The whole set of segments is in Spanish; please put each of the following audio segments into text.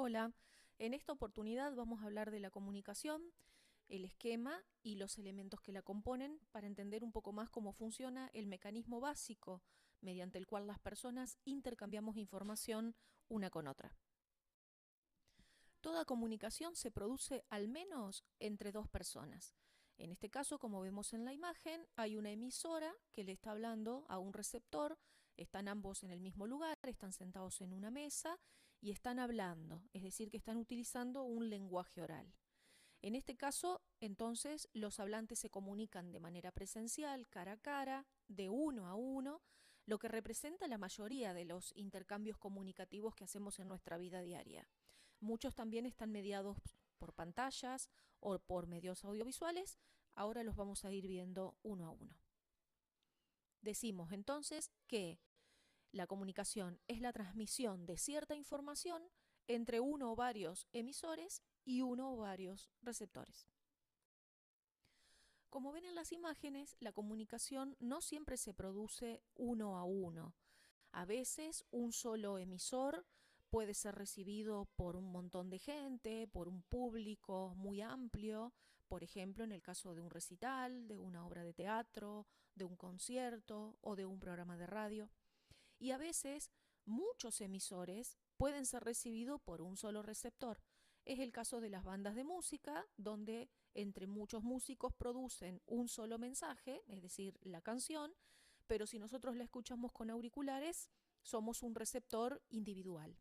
Hola, en esta oportunidad vamos a hablar de la comunicación, el esquema y los elementos que la componen para entender un poco más cómo funciona el mecanismo básico mediante el cual las personas intercambiamos información una con otra. Toda comunicación se produce al menos entre dos personas. En este caso, como vemos en la imagen, hay una emisora que le está hablando a un receptor, están ambos en el mismo lugar, están sentados en una mesa y están hablando, es decir, que están utilizando un lenguaje oral. En este caso, entonces, los hablantes se comunican de manera presencial, cara a cara, de uno a uno, lo que representa la mayoría de los intercambios comunicativos que hacemos en nuestra vida diaria. Muchos también están mediados por pantallas o por medios audiovisuales. Ahora los vamos a ir viendo uno a uno. Decimos entonces que la comunicación es la transmisión de cierta información entre uno o varios emisores y uno o varios receptores. Como ven en las imágenes, la comunicación no siempre se produce uno a uno. A veces un solo emisor puede ser recibido por un montón de gente, por un público muy amplio, por ejemplo, en el caso de un recital, de una obra de teatro, de un concierto o de un programa de radio. Y a veces muchos emisores pueden ser recibidos por un solo receptor. Es el caso de las bandas de música, donde entre muchos músicos producen un solo mensaje, es decir, la canción, pero si nosotros la escuchamos con auriculares, somos un receptor individual.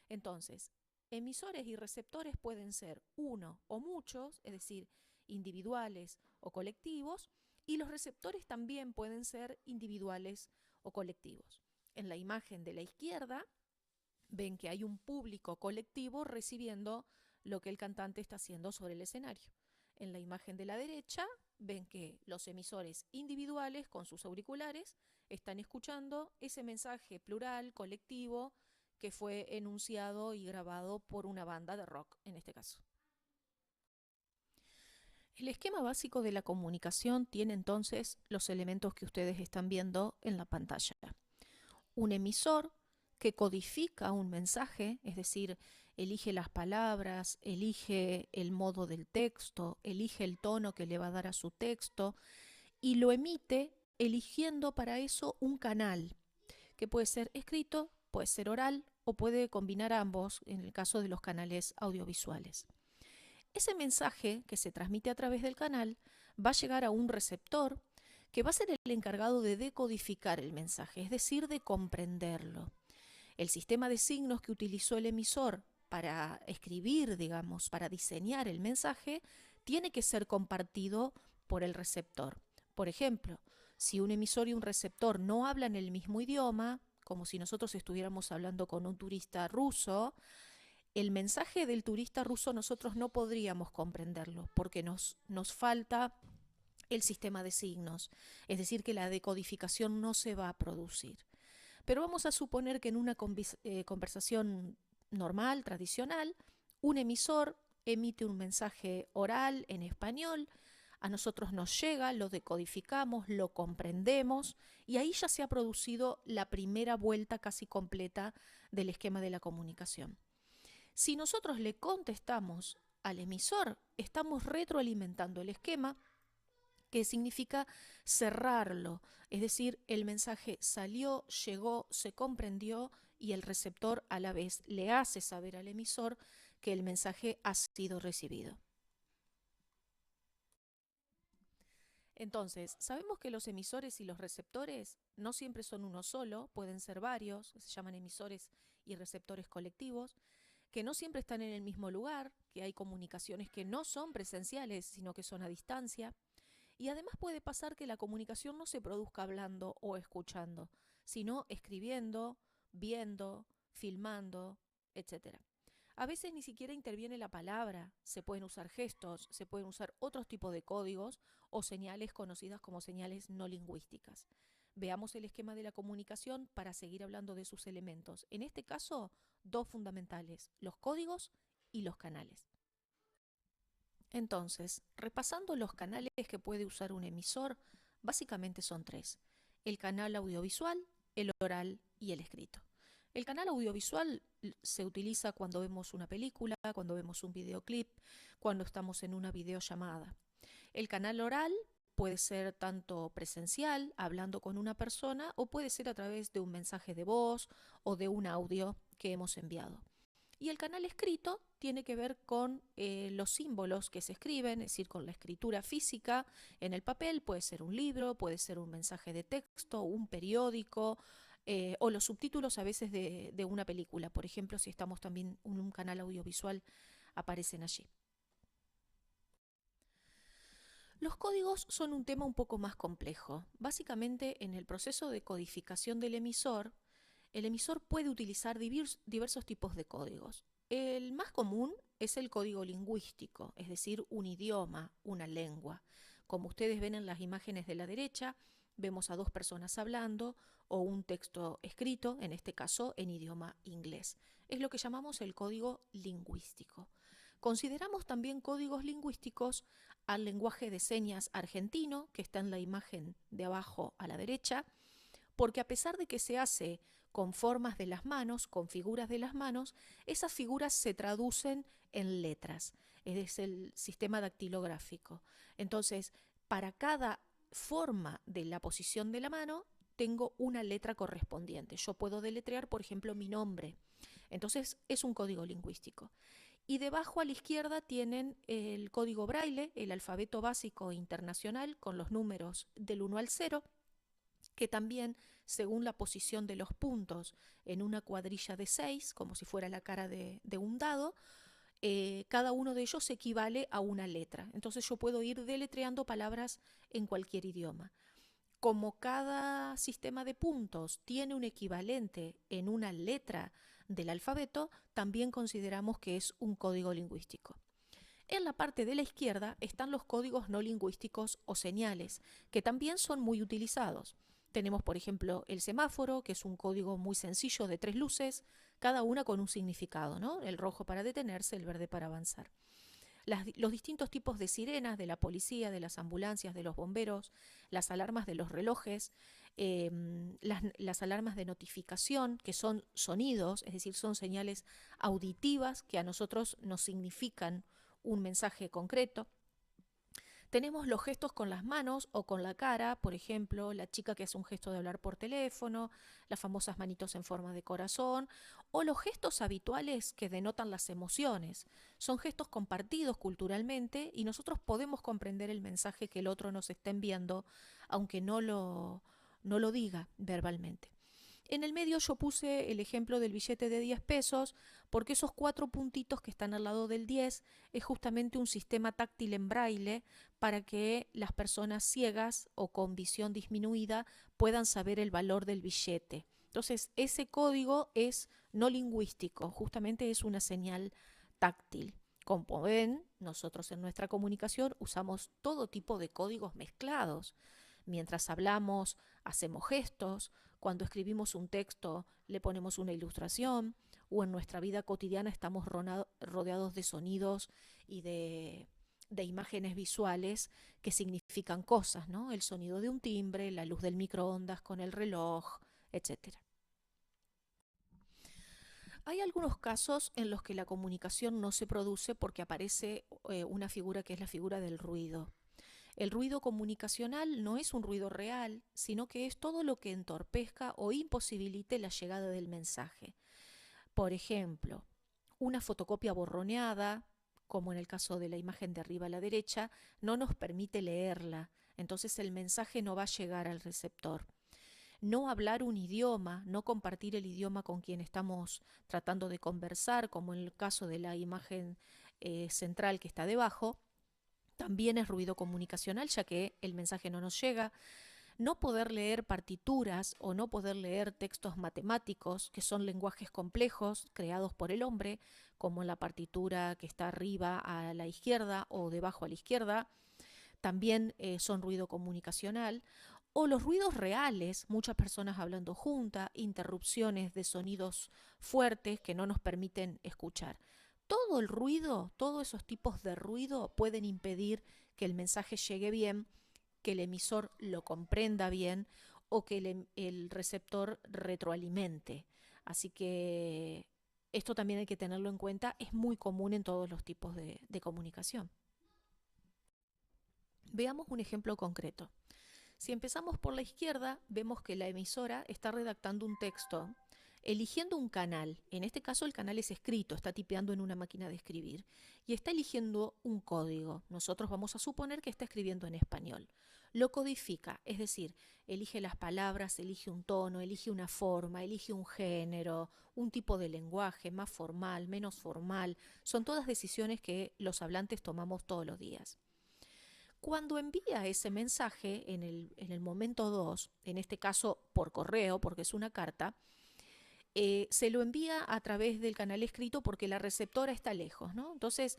Entonces, emisores y receptores pueden ser uno o muchos, es decir, individuales o colectivos, y los receptores también pueden ser individuales o colectivos. En la imagen de la izquierda ven que hay un público colectivo recibiendo lo que el cantante está haciendo sobre el escenario. En la imagen de la derecha ven que los emisores individuales con sus auriculares están escuchando ese mensaje plural, colectivo, que fue enunciado y grabado por una banda de rock en este caso. El esquema básico de la comunicación tiene entonces los elementos que ustedes están viendo en la pantalla. Un emisor que codifica un mensaje, es decir, elige las palabras, elige el modo del texto, elige el tono que le va a dar a su texto y lo emite eligiendo para eso un canal, que puede ser escrito, puede ser oral o puede combinar ambos en el caso de los canales audiovisuales. Ese mensaje que se transmite a través del canal va a llegar a un receptor que va a ser el encargado de decodificar el mensaje, es decir, de comprenderlo. El sistema de signos que utilizó el emisor para escribir, digamos, para diseñar el mensaje, tiene que ser compartido por el receptor. Por ejemplo, si un emisor y un receptor no hablan el mismo idioma, como si nosotros estuviéramos hablando con un turista ruso, el mensaje del turista ruso nosotros no podríamos comprenderlo porque nos falta el sistema de signos, es decir, que la decodificación no se va a producir. Pero vamos a suponer que en una conversación normal, tradicional, un emisor emite un mensaje oral en español, a nosotros nos llega, lo decodificamos, lo comprendemos y ahí ya se ha producido la primera vuelta casi completa del esquema de la comunicación. Si nosotros le contestamos al emisor, estamos retroalimentando el esquema, que significa cerrarlo, es decir, el mensaje salió, llegó, se comprendió y el receptor a la vez le hace saber al emisor que el mensaje ha sido recibido. Entonces, sabemos que los emisores y los receptores no siempre son uno solo, pueden ser varios, se llaman emisores y receptores colectivos, que no siempre están en el mismo lugar, que hay comunicaciones que no son presenciales, sino que son a distancia. Y además puede pasar que la comunicación no se produzca hablando o escuchando, sino escribiendo, viendo, filmando, etc. A veces ni siquiera interviene la palabra, se pueden usar gestos, se pueden usar otros tipos de códigos o señales conocidas como señales no lingüísticas. Veamos el esquema de la comunicación para seguir hablando de sus elementos. En este caso, dos fundamentales, los códigos y los canales. Entonces, repasando los canales que puede usar un emisor, básicamente son tres: el canal audiovisual, el oral y el escrito. El canal audiovisual se utiliza cuando vemos una película, cuando vemos un videoclip, cuando estamos en una videollamada. El canal oral puede ser tanto presencial, hablando con una persona, o puede ser a través de un mensaje de voz o de un audio que hemos enviado. Y el canal escrito tiene que ver con los símbolos que se escriben, es decir, con la escritura física en el papel. Puede ser un libro, puede ser un mensaje de texto, un periódico, o los subtítulos a veces de una película. Por ejemplo, si estamos también en un canal audiovisual, aparecen allí. Los códigos son un tema un poco más complejo. Básicamente, en el proceso de codificación del emisor, el emisor puede utilizar diversos tipos de códigos. El más común es el código lingüístico, es decir, un idioma, una lengua. Como ustedes ven en las imágenes de la derecha, vemos a dos personas hablando o un texto escrito, en este caso en idioma inglés. Es lo que llamamos el código lingüístico. Consideramos también códigos lingüísticos al lenguaje de señas argentino, que está en la imagen de abajo a la derecha, porque a pesar de que se hace con formas de las manos, con figuras de las manos, esas figuras se traducen en letras, es el sistema dactilográfico. Entonces, para cada forma de la posición de la mano, tengo una letra correspondiente. Yo puedo deletrear, por ejemplo, mi nombre. Entonces, es un código lingüístico. Y debajo a la izquierda tienen el código braille, el alfabeto básico internacional, con los números del 1 al 0, que también, según la posición de los puntos en una cuadrilla de 6, como si fuera la cara de un dado, cada uno de ellos equivale a una letra. Entonces yo puedo ir deletreando palabras en cualquier idioma. Como cada sistema de puntos tiene un equivalente en una letra del alfabeto, también consideramos que es un código lingüístico. En la parte de la izquierda están los códigos no lingüísticos o señales, que también son muy utilizados. Tenemos, por ejemplo, el semáforo, que es un código muy sencillo de 3 luces, cada una con un significado, ¿no? El rojo para detenerse, el verde para avanzar. Los distintos tipos de sirenas de la policía, de las ambulancias, de los bomberos, las alarmas de los relojes, las alarmas de notificación, que son sonidos, es decir, son señales auditivas que a nosotros nos significan un mensaje concreto. Tenemos los gestos con las manos o con la cara, por ejemplo, la chica que hace un gesto de hablar por teléfono, las famosas manitos en forma de corazón, o los gestos habituales que denotan las emociones. Son gestos compartidos culturalmente y nosotros podemos comprender el mensaje que el otro nos está enviando, aunque no lo diga verbalmente. En el medio yo puse el ejemplo del billete de 10 pesos porque esos 4 puntitos que están al lado del 10 es justamente un sistema táctil en braille para que las personas ciegas o con visión disminuida puedan saber el valor del billete. Entonces, ese código es no lingüístico, justamente es una señal táctil. Como ven, nosotros en nuestra comunicación usamos todo tipo de códigos mezclados. Mientras hablamos, hacemos gestos, cuando escribimos un texto le ponemos una ilustración, o en nuestra vida cotidiana estamos rodeados de sonidos y de imágenes visuales que significan cosas, ¿no? El sonido de un timbre, la luz del microondas con el reloj, etcétera. Hay algunos casos en los que la comunicación no se produce porque aparece una figura que es la figura del ruido. El ruido comunicacional no es un ruido real, sino que es todo lo que entorpezca o imposibilite la llegada del mensaje. Por ejemplo, una fotocopia borroneada, como en el caso de la imagen de arriba a la derecha, no nos permite leerla, entonces el mensaje no va a llegar al receptor. No hablar un idioma, no compartir el idioma con quien estamos tratando de conversar, como en el caso de la imagen central que está debajo, también es ruido comunicacional, ya que el mensaje no nos llega. No poder leer partituras o no poder leer textos matemáticos, que son lenguajes complejos creados por el hombre, como la partitura que está arriba a la izquierda o debajo a la izquierda, también son ruido comunicacional. O los ruidos reales, muchas personas hablando juntas, interrupciones de sonidos fuertes que no nos permiten escuchar. Todo el ruido, todos esos tipos de ruido pueden impedir que el mensaje llegue bien, que el emisor lo comprenda bien o que el receptor retroalimente Así que esto también hay que tenerlo en cuenta, es muy común en todos los tipos de comunicación. Veamos un ejemplo concreto. Si empezamos por la izquierda, vemos que la emisora está redactando un texto, eligiendo un canal. En este caso el canal es escrito, está tipeando en una máquina de escribir y está eligiendo un código. Nosotros vamos a suponer que está escribiendo en español. Lo codifica, es decir, elige las palabras, elige un tono, elige una forma, elige un género, un tipo de lenguaje, más formal, menos formal. Son todas decisiones que los hablantes tomamos todos los días. Cuando envía ese mensaje en el momento 2, en este caso por correo, porque es una carta, se lo envía a través del canal escrito porque la receptora está lejos, ¿no? Entonces,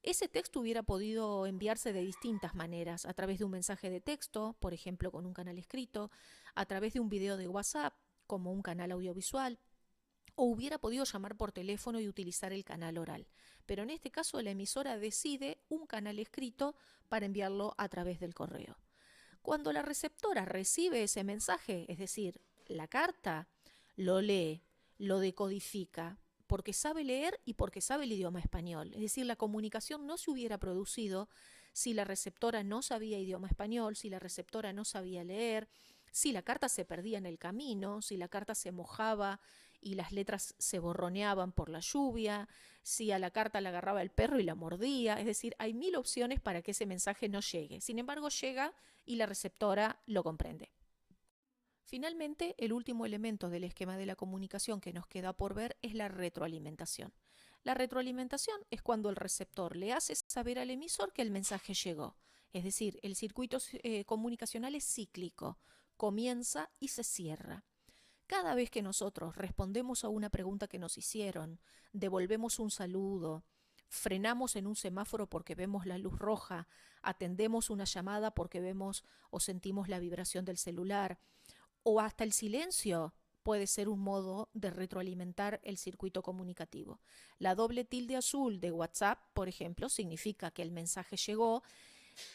ese texto hubiera podido enviarse de distintas maneras, a través de un mensaje de texto, por ejemplo, con un canal escrito, a través de un video de WhatsApp, como un canal audiovisual, o hubiera podido llamar por teléfono y utilizar el canal oral. Pero en este caso la emisora decide un canal escrito para enviarlo a través del correo. Cuando la receptora recibe ese mensaje, es decir, la carta, lo lee, lo decodifica, porque sabe leer y porque sabe el idioma español. Es decir, la comunicación no se hubiera producido si la receptora no sabía idioma español, si la receptora no sabía leer, si la carta se perdía en el camino, si la carta se mojaba y las letras se borroneaban por la lluvia, si a la carta la agarraba el perro y la mordía. Es decir, hay mil opciones para que ese mensaje no llegue. Sin embargo, llega y la receptora lo comprende. Finalmente, el último elemento del esquema de la comunicación que nos queda por ver es la retroalimentación. La retroalimentación es cuando el receptor le hace saber al emisor que el mensaje llegó. Es decir, el circuito comunicacional es cíclico, comienza y se cierra. Cada vez que nosotros respondemos a una pregunta que nos hicieron, devolvemos un saludo, frenamos en un semáforo porque vemos la luz roja, atendemos una llamada porque vemos o sentimos la vibración del celular, o hasta el silencio puede ser un modo de retroalimentar el circuito comunicativo. La doble tilde azul de WhatsApp, por ejemplo, significa que el mensaje llegó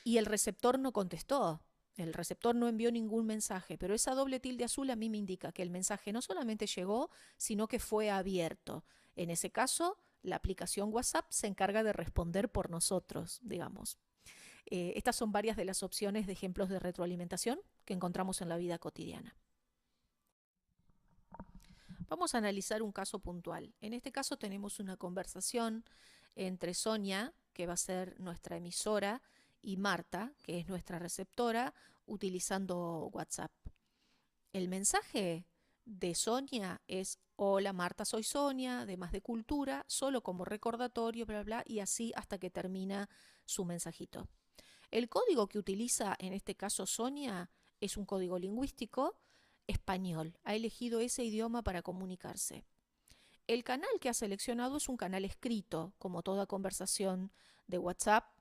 y el receptor no contestó. El receptor no envió ningún mensaje, pero esa doble tilde azul a mí me indica que el mensaje no solamente llegó, sino que fue abierto. En ese caso, la aplicación WhatsApp se encarga de responder por nosotros, digamos. Estas son varias de las opciones de ejemplos de retroalimentación que encontramos en la vida cotidiana. Vamos a analizar un caso puntual. En este caso tenemos una conversación entre Sonia, que va a ser nuestra emisora, y Marta, que es nuestra receptora, utilizando WhatsApp. El mensaje de Sonia es: hola Marta, soy Sonia, de Más de Cultura, solo como recordatorio, bla, bla, y así hasta que termina su mensajito. El código que utiliza en este caso Sonia es un código lingüístico español. Ha elegido ese idioma para comunicarse. El canal que ha seleccionado es un canal escrito, como toda conversación de WhatsApp,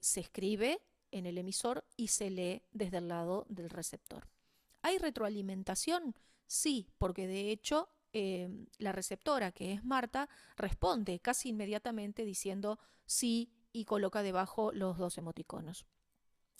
se escribe en el emisor y se lee desde el lado del receptor. ¿Hay retroalimentación? Sí, porque de hecho la receptora, que es Marta, responde casi inmediatamente diciendo sí y coloca debajo los dos emoticonos.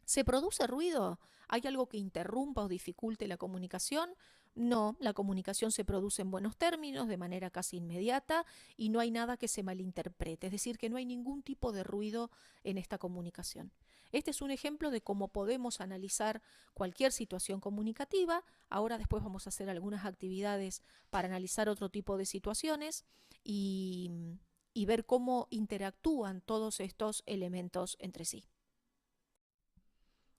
¿Se produce ruido? ¿Hay algo que interrumpa o dificulte la comunicación? No, la comunicación se produce en buenos términos, de manera casi inmediata, y no hay nada que se malinterprete, es decir, que no hay ningún tipo de ruido en esta comunicación. Este es un ejemplo de cómo podemos analizar cualquier situación comunicativa. Ahora después vamos a hacer algunas actividades para analizar otro tipo de situaciones y ver cómo interactúan todos estos elementos entre sí.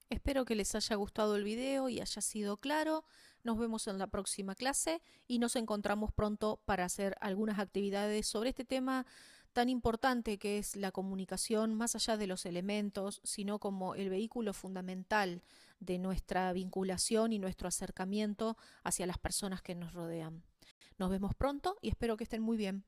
Espero que les haya gustado el video y haya sido claro. Nos vemos en la próxima clase y nos encontramos pronto para hacer algunas actividades sobre este tema tan importante que es la comunicación, más allá de los elementos, sino como el vehículo fundamental de nuestra vinculación y nuestro acercamiento hacia las personas que nos rodean. Nos vemos pronto y espero que estén muy bien.